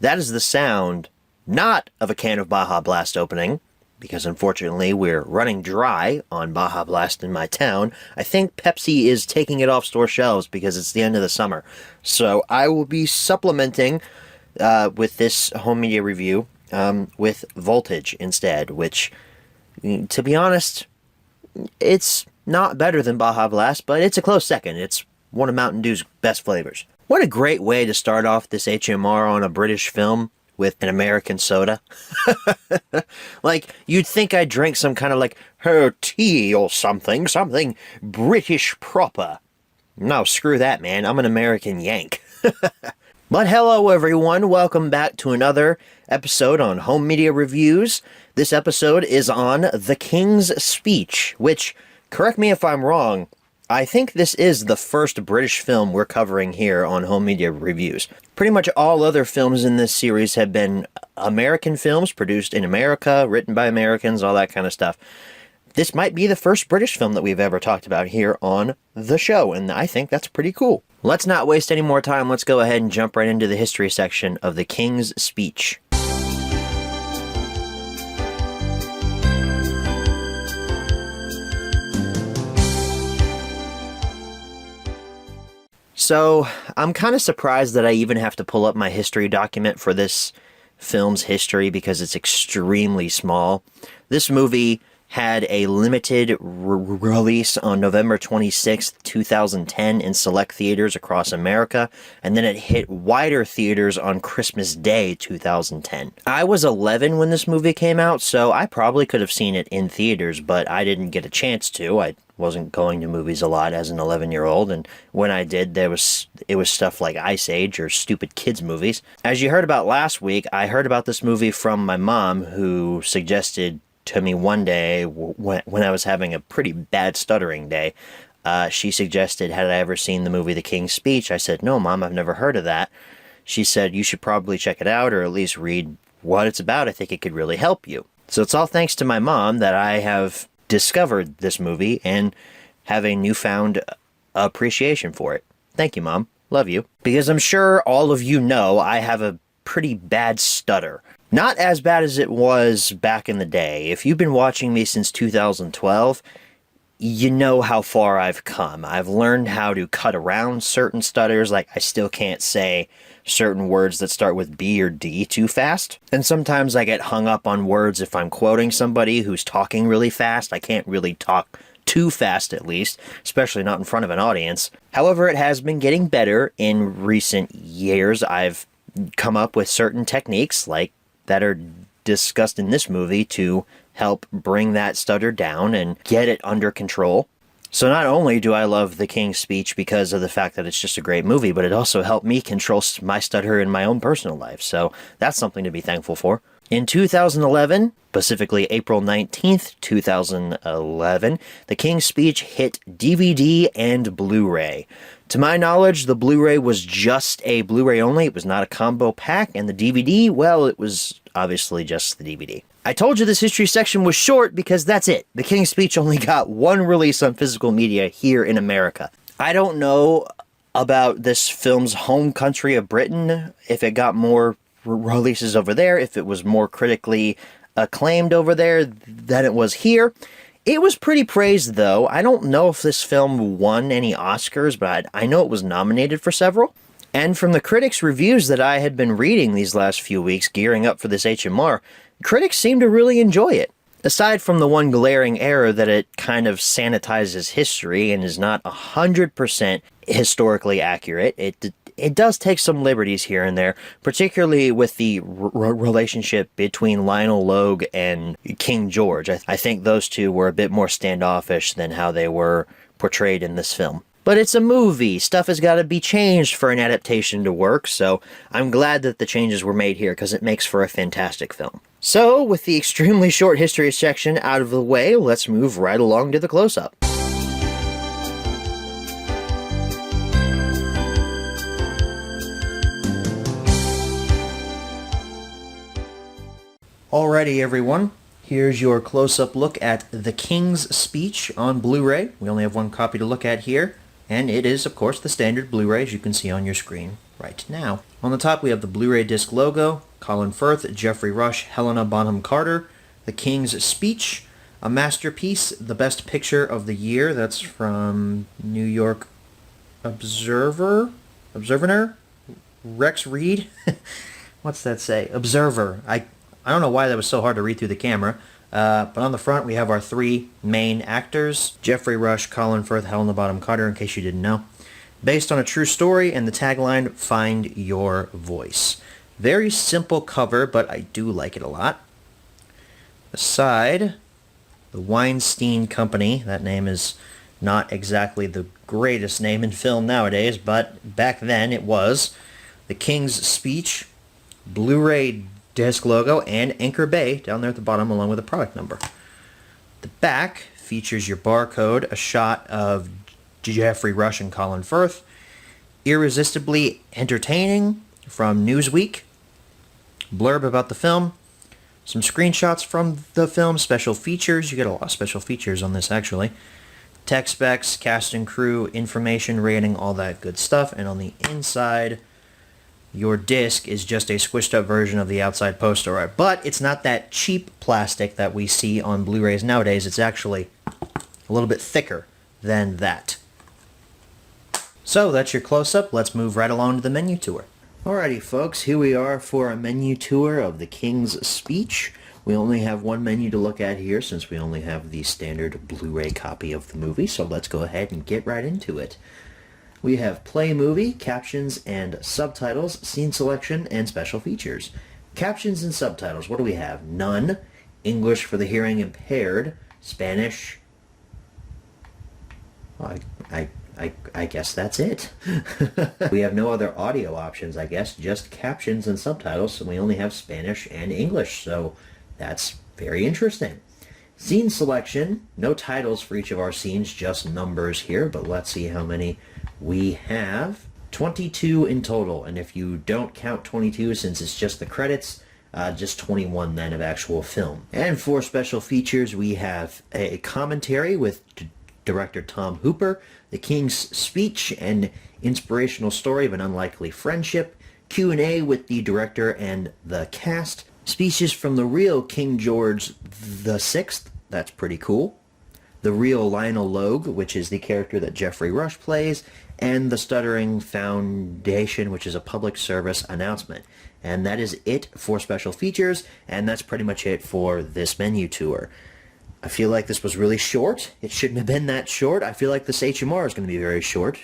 That is the sound, not of a can of Baja Blast opening, because unfortunately we're running dry on Baja Blast in my town. I think Pepsi is taking it off store shelves because it's the end of the summer. So I will be supplementing with this home media review with Voltage instead, which, to be honest, it's not better than Baja Blast, but it's a close second. It's one of Mountain Dew's best flavors. What a great way to start off this HMR on a British film with an American soda. Like, you'd think I'd drink some kind of like her tea or something British proper. No, screw that, man. I'm an American Yank. But hello everyone, welcome back to another episode on Home Media Reviews. This episode is on The King's Speech, which, correct me if I'm wrong, I think this is the first British film we're covering here on Home Media Reviews. Pretty much all other films in this series have been American films, produced in America, written by Americans, all that kind of stuff. This might be the first British film that we've ever talked about here on the show, and I think that's pretty cool. Let's not waste any more time. Let's go ahead and jump right into the history section of The King's Speech. So, I'm kind of surprised that I even have to pull up my history document for this film's history because it's extremely small. This movie had a limited release on November 26th, 2010 in select theaters across America, and then it hit wider theaters on Christmas Day 2010. I was 11 when this movie came out, so I probably could have seen it in theaters, but I didn't get a chance to. I wasn't going to movies a lot as an 11-year-old, and when I did, it was stuff like Ice Age or stupid kids movies. As you heard about last week, I heard about this movie from my mom, who suggested to me one day when I was having a pretty bad stuttering day. She suggested, had I ever seen the movie The King's Speech? I said, no, Mom, I've never heard of that. She said, you should probably check it out or at least read what it's about. I think it could really help you. So it's all thanks to my mom that I have discovered this movie and have a newfound appreciation for it. Thank you, Mom. Love you. Because I'm sure all of you know I have a pretty bad stutter. Not as bad as it was back in the day. If you've been watching me since 2012, you know how far I've come. I've learned how to cut around certain stutters, like I still can't say certain words that start with B or D too fast. And sometimes I get hung up on words if I'm quoting somebody who's talking really fast. I can't really talk too fast, at least, especially not in front of an audience. However, it has been getting better in recent years. I've come up with certain techniques, like that are discussed in this movie, to help bring that stutter down and get it under control. So not only do I love The King's Speech because of the fact that it's just a great movie, but it also helped me control my stutter in my own personal life. So that's something to be thankful for. In 2011, specifically April 19th, 2011, The King's Speech hit DVD and Blu-ray. To my knowledge, the Blu-ray was just a Blu-ray only. It was not a combo pack, and the DVD, well, it was obviously just the DVD. I told you this history section was short because that's it. The King's Speech only got one release on physical media here in America. I don't know about this film's home country of Britain, if it got more releases over there, if it was more critically acclaimed over there than it was here. It was pretty praised, though. I don't know if this film won any Oscars, but I know it was nominated for several. And from the critics' reviews that I had been reading these last few weeks, gearing up for this HMR, critics seem to really enjoy it. Aside from the one glaring error that it kind of sanitizes history and is not 100% historically accurate, it does take some liberties here and there, particularly with the relationship between Lionel Logue and King George. I think those two were a bit more standoffish than how they were portrayed in this film. But it's a movie. Stuff has got to be changed for an adaptation to work, so I'm glad that the changes were made here because it makes for a fantastic film. So, with the extremely short history section out of the way, let's move right along to the close-up. Alrighty, everyone. Here's your close-up look at The King's Speech on Blu-ray. We only have one copy to look at here. And it is, of course, the standard Blu-ray, as you can see on your screen right now. On the top, we have the Blu-ray disc logo, Colin Firth, Geoffrey Rush, Helena Bonham Carter, The King's Speech, a masterpiece, the best picture of the year. That's from New York Observer? Rex Reed? What's that say? Observer. I don't know why that was so hard to read through the camera. But on the front, we have our three main actors, Geoffrey Rush, Colin Firth, Helena Bonham Carter, in case you didn't know. Based on a true story, and the tagline, Find Your Voice. Very simple cover, but I do like it a lot. The side, the Weinstein Company. That name is not exactly the greatest name in film nowadays, but back then it was. The King's Speech, Blu-ray disc logo, and Anchor Bay down there at the bottom along with a product number. The back features your barcode, a shot of Geoffrey Rush and Colin Firth, Irresistibly Entertaining from Newsweek, blurb about the film, some screenshots from the film, special features. You get a lot of special features on this actually. Tech specs, cast and crew, information, rating, all that good stuff. And on the inside, your disc is just a squished up version of the outside poster art. But it's not that cheap plastic that we see on Blu-rays nowadays. It's actually a little bit thicker than that. So that's your close-up. Let's move right along to the menu tour. Alrighty folks, here we are for a menu tour of The King's Speech. We only have one menu to look at here since we only have the standard Blu-ray copy of the movie, so let's go ahead and get right into it. We have Play Movie, Captions and Subtitles, Scene Selection, and Special Features. Captions and Subtitles, what do we have? None. English for the hearing impaired. Spanish. Well, I guess that's it. We have no other audio options, I guess, just captions and subtitles, so we only have Spanish and English, so that's very interesting. Scene selection, no titles for each of our scenes, just numbers here, but let's see how many we have. 22 in total, and if you don't count 22 since it's just the credits, just 21 then of actual film. And for special features, we have a commentary with director Tom Hooper, The King's Speech, an inspirational story of an unlikely friendship, Q&A with the director and the cast, speeches from the real King George VI, that's pretty cool, the real Lionel Logue, which is the character that Geoffrey Rush plays, and the Stuttering Foundation, which is a public service announcement. And that is it for special features, and that's pretty much it for this menu tour. I feel like this was really short. It shouldn't have been that short. I feel like this HMR is going to be very short,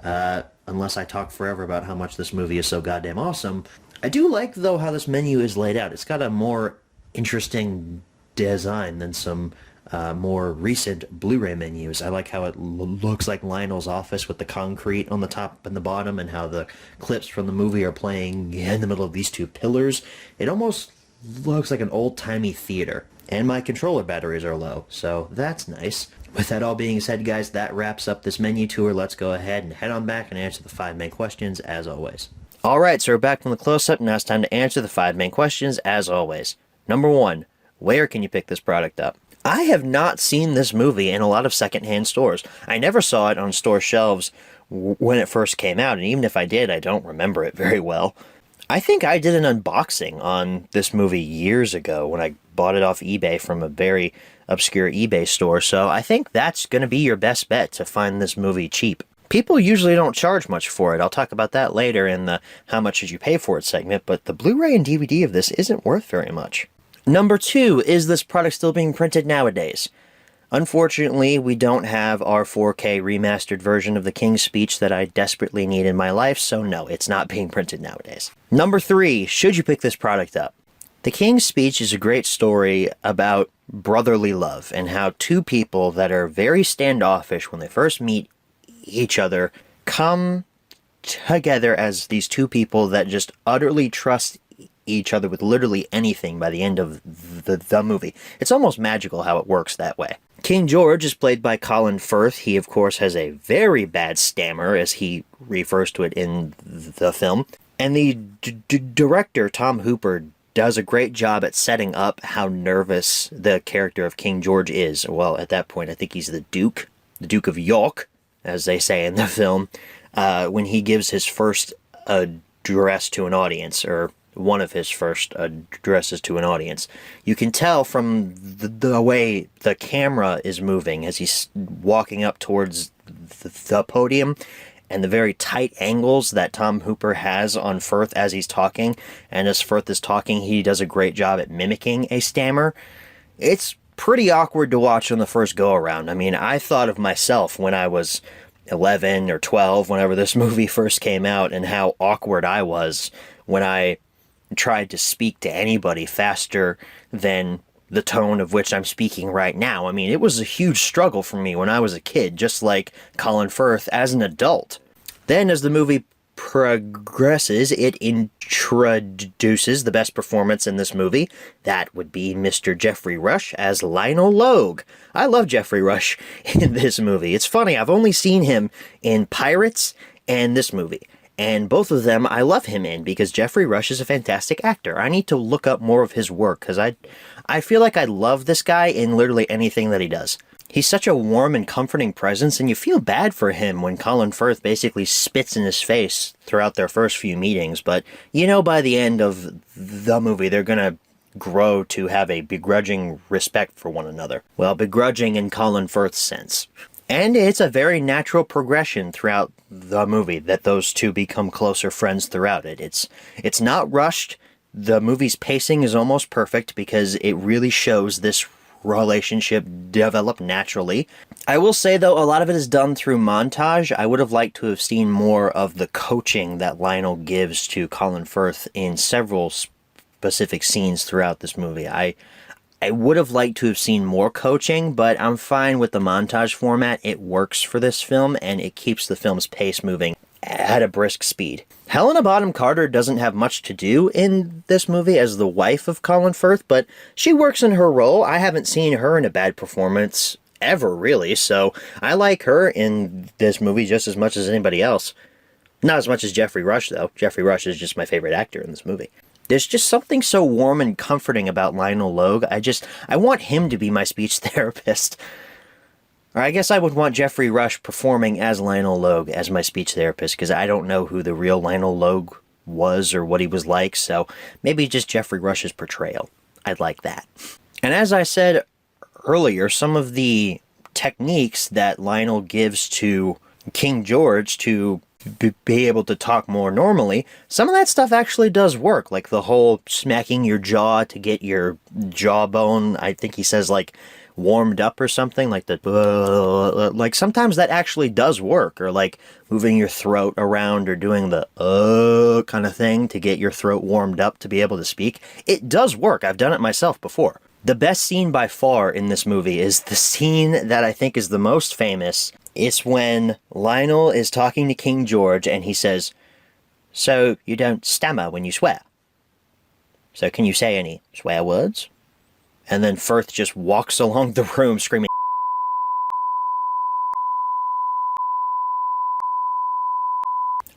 unless I talk forever about how much this movie is so goddamn awesome. I do like, though, how this menu is laid out. It's got a more interesting design than some more recent Blu-ray menus. I like how it looks like Lionel's office with the concrete on the top and the bottom, and how the clips from the movie are playing in the middle of these two pillars. It almost looks like an old-timey theater. And my controller batteries are low, so that's nice. With that all being said, guys, that wraps up this menu tour. Let's go ahead and head on back and answer the 5 main questions, as always. Alright, so we're back from the close-up. Now it's time to answer the 5 main questions, as always. Number 1, where can you pick this product up? I have not seen this movie in a lot of secondhand stores. I never saw it on store shelves when it first came out, and even if I did, I don't remember it very well. I think I did an unboxing on this movie years ago when I bought it off eBay from a very obscure eBay store, so I think that's going to be your best bet to find this movie cheap. People usually don't charge much for it. I'll talk about that later in the how much did you pay for it segment, but the Blu-ray and DVD of this isn't worth very much. Number 2, is this product still being printed nowadays? Unfortunately, we don't have our 4K remastered version of The King's Speech that I desperately need in my life, so no, it's not being printed nowadays. Number 3, should you pick this product up? The King's Speech is a great story about brotherly love and how two people that are very standoffish when they first meet each other come together as these two people that just utterly trust each other with literally anything by the end of the movie. It's almost magical how it works that way. King George is played by Colin Firth. He, of course, has a very bad stammer, as he refers to it in the film. And the director, Tom Hooper, does a great job at setting up how nervous the character of King George is. Well, at that point, I think he's the Duke of York, as they say in the film, when he gives his first address to an audience, or one of his first addresses to an audience. You can tell from the way the camera is moving as he's walking up towards the podium, and the very tight angles that Tom Hooper has on Firth as he's talking. And as Firth is talking, he does a great job at mimicking a stammer. It's pretty awkward to watch on the first go-around. I mean, I thought of myself when I was 11 or 12, whenever this movie first came out, and how awkward I was when I tried to speak to anybody faster than the tone of which I'm speaking right now. I mean, it was a huge struggle for me when I was a kid, just like Colin Firth as an adult. Then, as the movie progresses, it introduces the best performance in this movie. That would be Mr. Jeffrey Rush as Lionel Logue. I love Jeffrey Rush in this movie. It's funny, I've only seen him in Pirates and this movie. And both of them I love him in, because Jeffrey Rush is a fantastic actor. I need to look up more of his work, because I feel like I love this guy in literally anything that he does. He's such a warm and comforting presence, and you feel bad for him when Colin Firth basically spits in his face throughout their first few meetings. But, you know, by the end of the movie, they're going to grow to have a begrudging respect for one another. Well, begrudging in Colin Firth's sense. And it's a very natural progression throughout the movie that those two become closer friends throughout it. It's not rushed. The movie's pacing is almost perfect because it really shows this relationship develop naturally. I will say, though, a lot of it is done through montage. I would have liked to have seen more of the coaching that Lionel gives to Colin Firth in several specific scenes throughout this movie. I would have liked to have seen more coaching, but I'm fine with the montage format. It works for this film, and it keeps the film's pace moving at a brisk speed. Helena Bonham Carter doesn't have much to do in this movie as the wife of Colin Firth, but she works in her role. I haven't seen her in a bad performance ever, really, so I like her in this movie just as much as anybody else. Not as much as Jeffrey Rush, though. Jeffrey Rush is just my favorite actor in this movie. There's just something so warm and comforting about Lionel Logue. I want him to be my speech therapist. Or I guess I would want Jeffrey Rush performing as Lionel Logue as my speech therapist, because I don't know who the real Lionel Logue was or what he was like, so maybe just Jeffrey Rush's portrayal. I'd like that. And as I said earlier, some of the techniques that Lionel gives to King George to be able to talk more normally, some of that stuff actually does work, like the whole smacking your jaw to get your jawbone, I think he says, like, warmed up or something, like the like sometimes that actually does work, or like moving your throat around or doing the kind of thing to get your throat warmed up to be able to speak. It does work. I've done it myself before. The best scene by far in this movie is the scene that I think is the most famous. It's when Lionel is talking to King George and he says, "So you don't stammer when you swear? So can you say any swear words?" And then Firth just walks along the room screaming.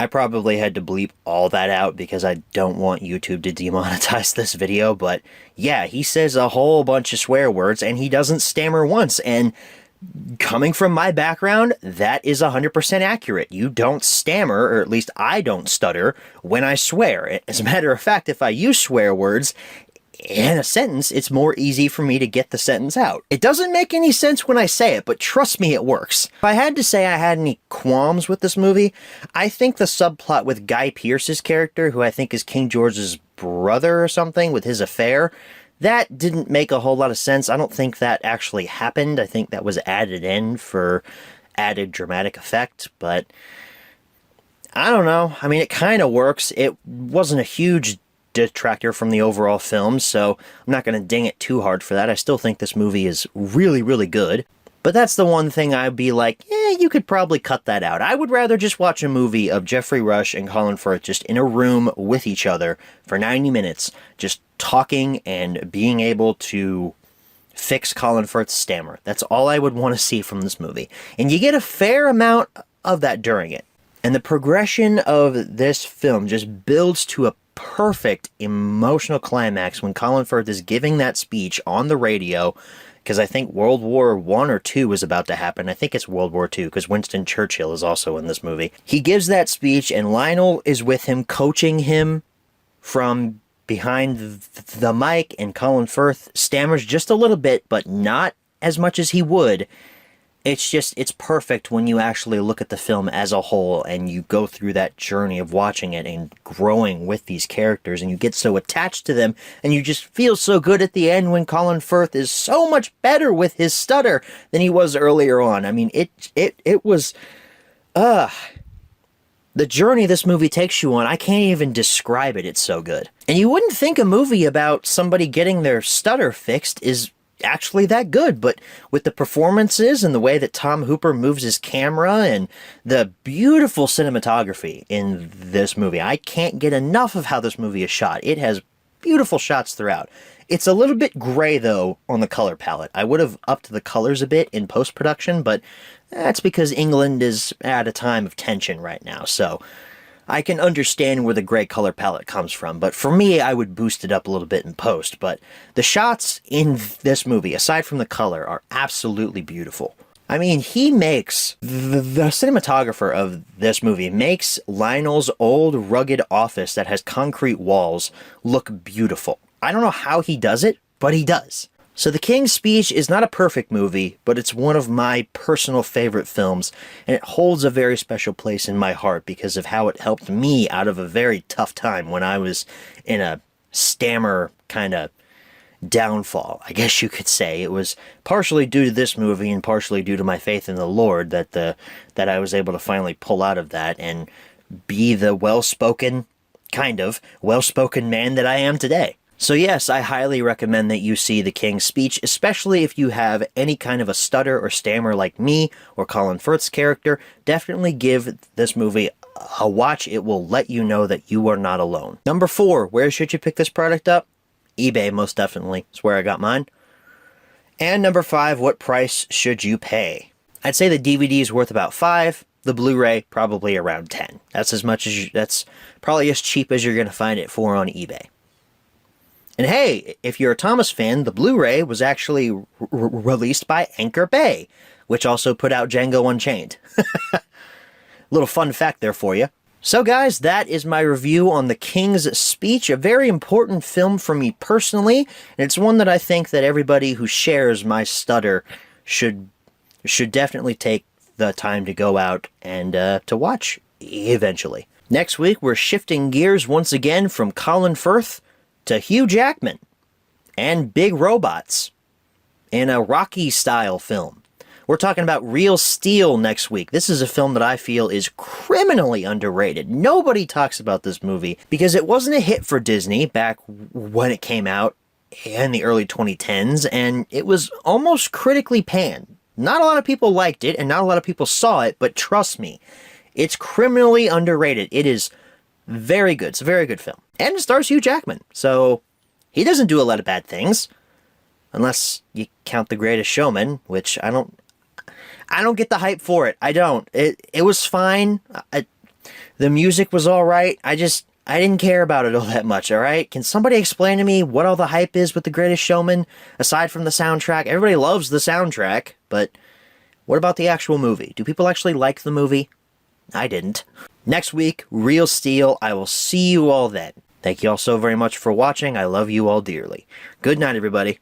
I probably had to bleep all that out because I don't want YouTube to demonetize this video, but yeah, he says a whole bunch of swear words and he doesn't stammer once, and coming from my background, that is 100% accurate. You don't stammer, or at least I don't stutter, when I swear. As a matter of fact, if I use swear words in a sentence, it's more easy for me to get the sentence out. It doesn't make any sense when I say it, but trust me, it works. If I had to say I had any qualms with this movie, I think the subplot with Guy Pearce's character, who I think is King George's brother or something, with his affair, that didn't make a whole lot of sense. I don't think that actually happened. I think that was added in for added dramatic effect, but I don't know. I mean, it kind of works. It wasn't a huge detractor from the overall film, so I'm not going to ding it too hard for that. I still think this movie is really, really good. But that's the one thing I'd be like, you could probably cut that out. I would rather just watch a movie of Jeffrey Rush and Colin Firth just in a room with each other for 90 minutes, just talking and being able to fix Colin Firth's stammer. That's all I would want to see from this movie. And you get a fair amount of that during it. And the progression of this film just builds to a perfect emotional climax when Colin Firth is giving that speech on the radio, because I think World War I or II was about to happen. I think it's World War II, because Winston Churchill is also in this movie. He gives that speech, and Lionel is with him, coaching him from behind the mic, and Colin Firth stammers just a little bit, but not as much as he would. It's perfect when you actually look at the film as a whole and you go through that journey of watching it and growing with these characters, and you get so attached to them, and you just feel so good at the end when Colin Firth is so much better with his stutter than he was earlier on. I mean, it was, the journey this movie takes you on, I can't even describe it. It's so good. And you wouldn't think a movie about somebody getting their stutter fixed is actually that good, but with the performances and the way that Tom Hooper moves his camera and the beautiful cinematography in this movie, I can't get enough of how this movie is shot. It has beautiful shots throughout. It's a little bit gray, though, on the color palette. I would have upped the colors a bit in post-production, but that's because England is at a time of tension right now, so I can understand where the gray color palette comes from, but for me, I would boost it up a little bit in post. But the shots in this movie, aside from the color, are absolutely beautiful. I mean, he makes, the cinematographer of this movie makes Lionel's old rugged office that has concrete walls look beautiful. I don't know how he does it, but he does. So The King's Speech is not a perfect movie, but it's one of my personal favorite films, and it holds a very special place in my heart because of how it helped me out of a very tough time when I was in a stammer kind of downfall, I guess you could say. It was partially due to this movie and partially due to my faith in the Lord that I was able to finally pull out of that and be the well-spoken man that I am today. So yes, I highly recommend that you see The King's Speech, especially if you have any kind of a stutter or stammer like me or Colin Firth's character. Definitely give this movie a watch. It will let you know that you are not alone. Number 4, where should you pick this product up? eBay, most definitely. It's where I got mine. And number 5, what price should you pay? I'd say the DVD is worth about $5. The Blu-ray, probably around $10. That's probably as cheap as you're going to find it for on eBay. And hey, if you're a Thomas fan, the Blu-ray was actually released by Anchor Bay, which also put out Django Unchained. Little fun fact there for you. So guys, that is my review on The King's Speech, a very important film for me personally, and it's one that I think that everybody who shares my stutter should definitely take the time to go out and to watch eventually. Next week, we're shifting gears once again from Colin Firth to Hugh Jackman and big robots in a Rocky-style film. We're talking about Real Steel next week. This is a film that I feel is criminally underrated. Nobody talks about this movie because it wasn't a hit for Disney back when it came out in the early 2010s, and it was almost critically panned. Not a lot of people liked it, and not a lot of people saw it, but trust me, it's criminally underrated. It is very good. It's a very good film. And it stars Hugh Jackman, so he doesn't do a lot of bad things. Unless you count The Greatest Showman, which I don't get the hype for it. I don't. It was fine. The music was alright. I didn't care about it all that much, alright? Can somebody explain to me what all the hype is with The Greatest Showman, aside from the soundtrack? Everybody loves the soundtrack, but what about the actual movie? Do people actually like the movie? I didn't. Next week, Real Steel. I will see you all then. Thank you all so very much for watching. I love you all dearly. Good night, everybody.